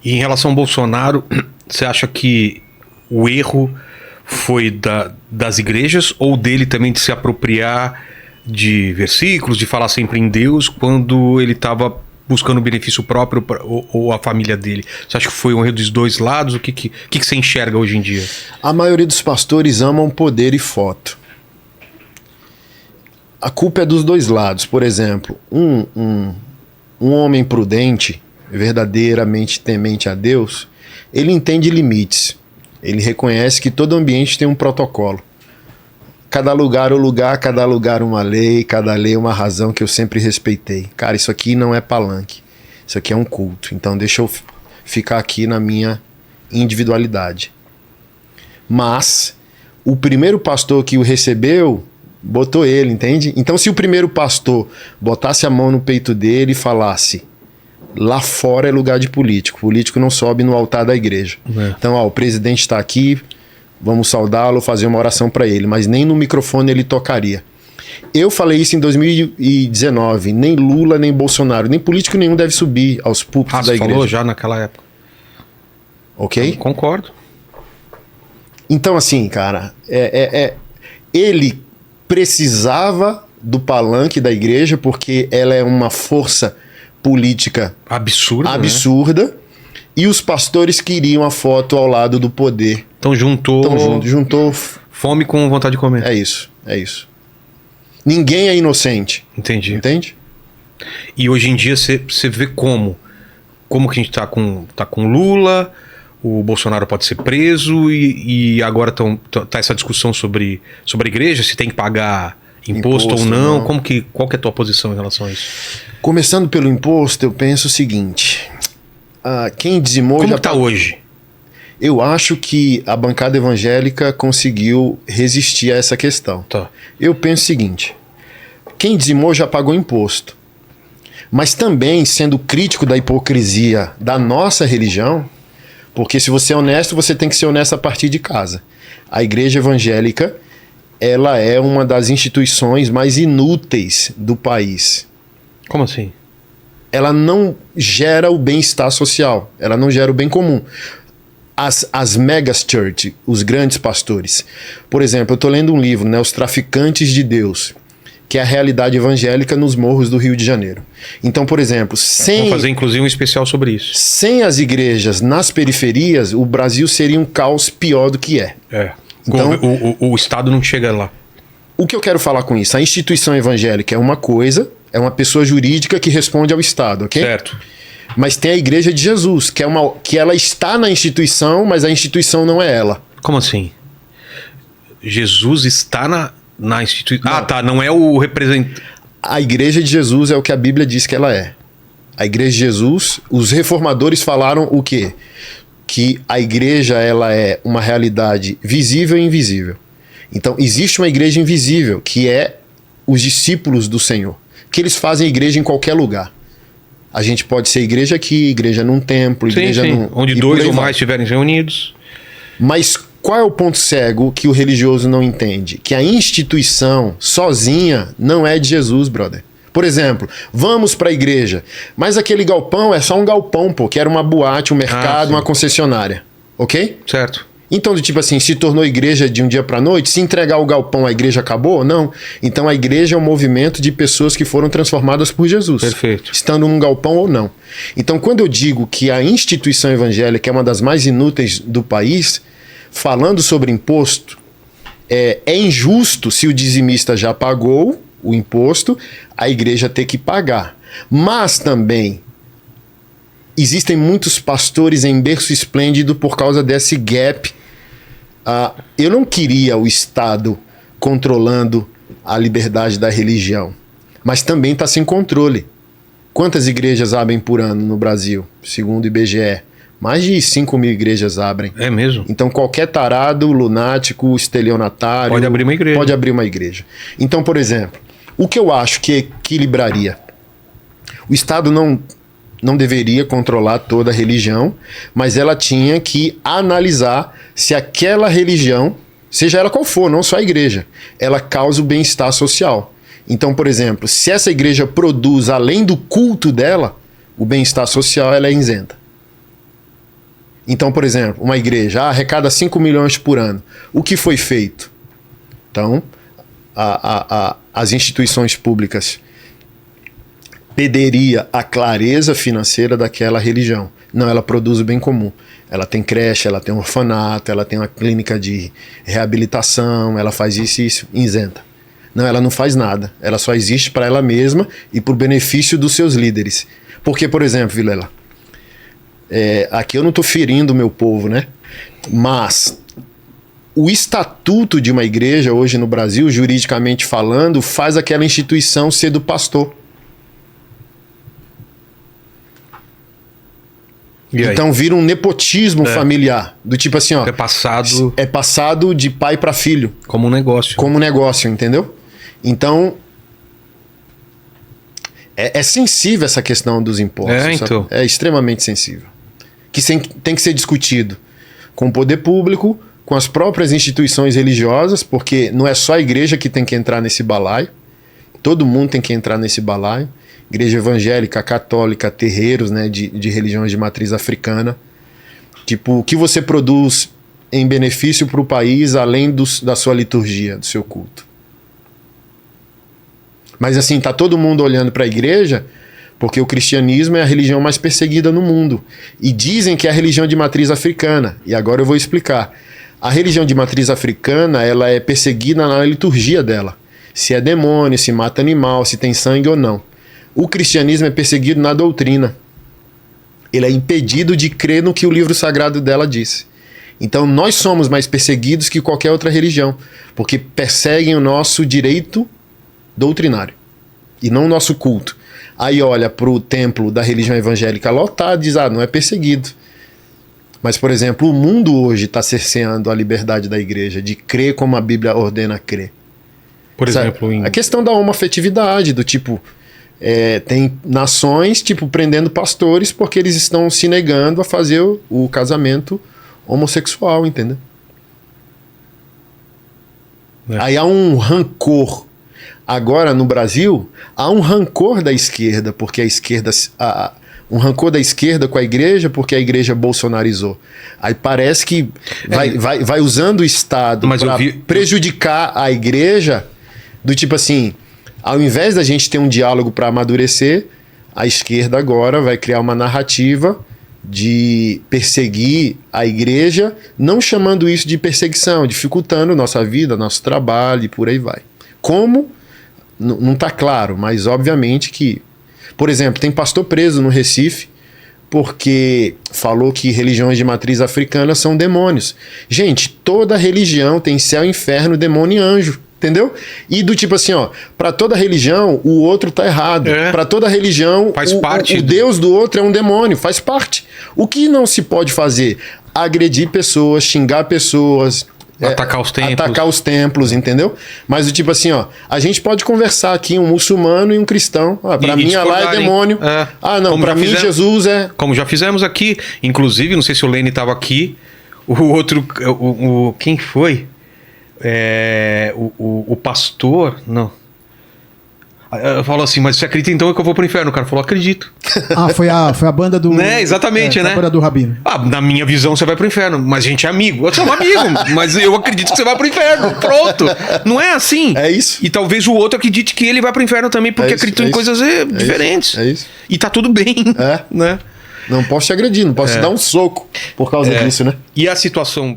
E em relação ao Bolsonaro, você acha que o erro foi das igrejas ou dele também de se apropriar de versículos, de falar sempre em Deus, quando ele estava buscando benefício próprio ou a família dele? Você acha que foi um erro dos dois lados? O que você enxerga hoje em dia? A maioria dos pastores amam poder e foto. A culpa é dos dois lados. Por exemplo, um homem prudente, verdadeiramente temente a Deus, ele entende limites. Ele reconhece que todo ambiente tem um protocolo. Cada lugar cada lugar uma lei, cada lei uma razão que eu sempre respeitei. Cara, isso aqui não é palanque. Isso aqui é um culto. Então deixa eu ficar aqui na minha individualidade. Mas o primeiro pastor que o recebeu botou ele, entende? Então se o primeiro pastor botasse a mão no peito dele e falasse: lá fora é lugar de político. Político não sobe no altar da igreja. Então, o presidente está aqui, vamos saudá-lo, fazer uma oração para ele. Mas nem no microfone ele tocaria. Eu falei isso em 2019. Nem Lula, nem Bolsonaro, nem político nenhum deve subir aos púlpitos da igreja. Você falou já naquela época. Ok? Eu concordo. Então, assim, cara, ele precisava do palanque da igreja porque ela é uma força política absurda, né? E os pastores queriam a foto ao lado do poder. Então juntou fome com vontade de comer. É isso. Ninguém é inocente. Entendi. Entende? E hoje em dia você vê como que a gente tá com Lula, o Bolsonaro pode ser preso e agora tá essa discussão sobre a igreja, se tem que pagar imposto ou não. Qual que é a tua posição em relação a isso? Começando pelo imposto, eu penso o seguinte: quem dizimou como já está hoje? Eu acho que a bancada evangélica conseguiu resistir a essa questão. Tá. Eu penso o seguinte: quem dizimou já pagou imposto. Mas também sendo crítico da hipocrisia da nossa religião, porque se você é honesto, você tem que ser honesto a partir de casa. A igreja evangélica, ela é uma das instituições mais inúteis do país. Como assim? Ela não gera o bem-estar social, ela não gera o bem comum. As megas church, os grandes pastores. Por exemplo, eu estou lendo um livro, né, Os Traficantes de Deus, que é a realidade evangélica nos morros do Rio de Janeiro. Então, por exemplo, vamos fazer inclusive um especial sobre isso. Sem as igrejas nas periferias, o Brasil seria um caos pior do que é. Então, o Estado não chega lá. O que eu quero falar com isso? A instituição evangélica é uma coisa, é uma pessoa jurídica que responde ao Estado, ok? Certo. Mas tem a Igreja de Jesus, que ela está na instituição, mas a instituição não é ela. Como assim? Jesus está na instituição... não é o representante... A Igreja de Jesus é o que a Bíblia diz que ela é. A Igreja de Jesus, os reformadores falaram o quê? Que a igreja, ela é uma realidade visível e invisível. Então, existe uma igreja invisível, que é os discípulos do Senhor, que eles fazem igreja em qualquer lugar. A gente pode ser igreja aqui, igreja num templo, igreja num... Onde dois ou mais estiverem reunidos. Mas qual é o ponto cego que o religioso não entende? Que a instituição sozinha não é de Jesus, brother. Por exemplo, vamos para a igreja, mas aquele galpão é só um galpão, pô, que era uma boate, um mercado, uma concessionária. Ok? Certo. Então, tipo assim, se tornou igreja de um dia para noite, se entregar o galpão, a igreja acabou? Não. Então a igreja é um movimento de pessoas que foram transformadas por Jesus. Perfeito. Estando num galpão ou não. Então, quando eu digo que a instituição evangélica é uma das mais inúteis do país, falando sobre imposto, é injusto se o dizimista já pagou o imposto, a igreja ter que pagar. Mas também existem muitos pastores em berço esplêndido por causa desse gap. Eu não queria o Estado controlando a liberdade da religião, mas também está sem controle. Quantas igrejas abrem por ano no Brasil, segundo o IBGE? Mais de 5 mil igrejas abrem. É mesmo? Então qualquer tarado, lunático, estelionatário... Pode abrir uma igreja. Pode abrir uma igreja. Então, por exemplo, o que eu acho que equilibraria? O Estado não deveria controlar toda a religião, mas ela tinha que analisar se aquela religião, seja ela qual for, não só a igreja, ela causa o bem-estar social. Então, por exemplo, se essa igreja produz, além do culto dela, o bem-estar social, ela é isenta. Então, por exemplo, uma igreja arrecada 5 milhões por ano. O que foi feito? Então, as instituições públicas perderia a clareza financeira daquela religião. Não, ela produz o bem comum. Ela tem creche, ela tem um orfanato, ela tem uma clínica de reabilitação, ela faz isso e isso, isenta. Não, ela não faz nada. Ela só existe para ela mesma e por benefício dos seus líderes. Porque, por exemplo, Vilela, aqui eu não estou ferindo o meu povo, né? Mas o estatuto de uma igreja hoje no Brasil, juridicamente falando, faz aquela instituição ser do pastor. Então vira um nepotismo familiar. Do tipo assim, ó. É passado de pai para filho. Como um negócio. Como um negócio, entendeu? Então é sensível essa questão dos impostos. Então. É extremamente sensível. Que tem que ser discutido com o poder público, com as próprias instituições religiosas, porque não é só a igreja que tem que entrar nesse balaio. Todo mundo tem que entrar nesse balaio. Igreja evangélica, católica, terreiros, né, de religiões de matriz africana. Tipo, o que você produz em benefício para o país, além da sua liturgia, do seu culto. Mas assim, tá todo mundo olhando para a igreja, porque o cristianismo é a religião mais perseguida no mundo. E dizem que é a religião de matriz africana. E agora eu vou explicar. A religião de matriz africana, ela é perseguida na liturgia dela. Se é demônio, se mata animal, se tem sangue ou não. O cristianismo é perseguido na doutrina. Ele é impedido de crer no que o livro sagrado dela diz. Então nós somos mais perseguidos que qualquer outra religião, porque perseguem o nosso direito doutrinário e não o nosso culto. Aí olha para o templo da religião evangélica lotado e diz, não é perseguido. Mas, por exemplo, o mundo hoje está cerceando a liberdade da igreja de crer como a Bíblia ordena crer. Por exemplo, a questão da homoafetividade, do tipo... tem nações, tipo, prendendo pastores porque eles estão se negando a fazer o casamento homossexual, entendeu? Aí há um rancor. Agora, no Brasil, há um rancor da esquerda, porque a esquerda... um rancor da esquerda com a igreja, porque a igreja bolsonarizou. Aí parece que vai usando o Estado para prejudicar a igreja, do tipo assim... Ao invés da gente ter um diálogo para amadurecer, a esquerda agora vai criar uma narrativa de perseguir a igreja, não chamando isso de perseguição, dificultando nossa vida, nosso trabalho e por aí vai. Como? Não está claro, mas obviamente que... Por exemplo, tem pastor preso no Recife porque falou que religiões de matriz africana são demônios. Gente, toda religião tem céu, inferno, demônio e anjo. Entendeu? E do tipo assim, ó, para toda religião o outro tá errado. Para toda religião faz parte o Deus do outro é um demônio, faz parte. O que não se pode fazer? Agredir pessoas, xingar pessoas, atacar os templos, entendeu? Mas do tipo assim, ó, a gente pode conversar aqui um muçulmano e um cristão. Para mim lá é demônio. Não, para mim Jesus é... Como já fizemos aqui, inclusive, não sei se o Lene estava aqui, o outro, quem foi? O pastor, não. Eu falo assim, mas você acredita então que eu vou pro inferno? O cara falou, acredito. Foi a banda do... Né? Exatamente, né? A banda do Rabino. Na minha visão você vai pro inferno, mas a gente é amigo. Eu sou um amigo, mas eu acredito que você vai pro inferno. Pronto. Não é assim. É isso. E talvez o outro acredite que ele vai pro inferno também, porque acredita em coisas diferentes. É isso. E tá tudo bem. Né? Não posso te agredir, não posso te dar um soco por causa disso, né? E a situação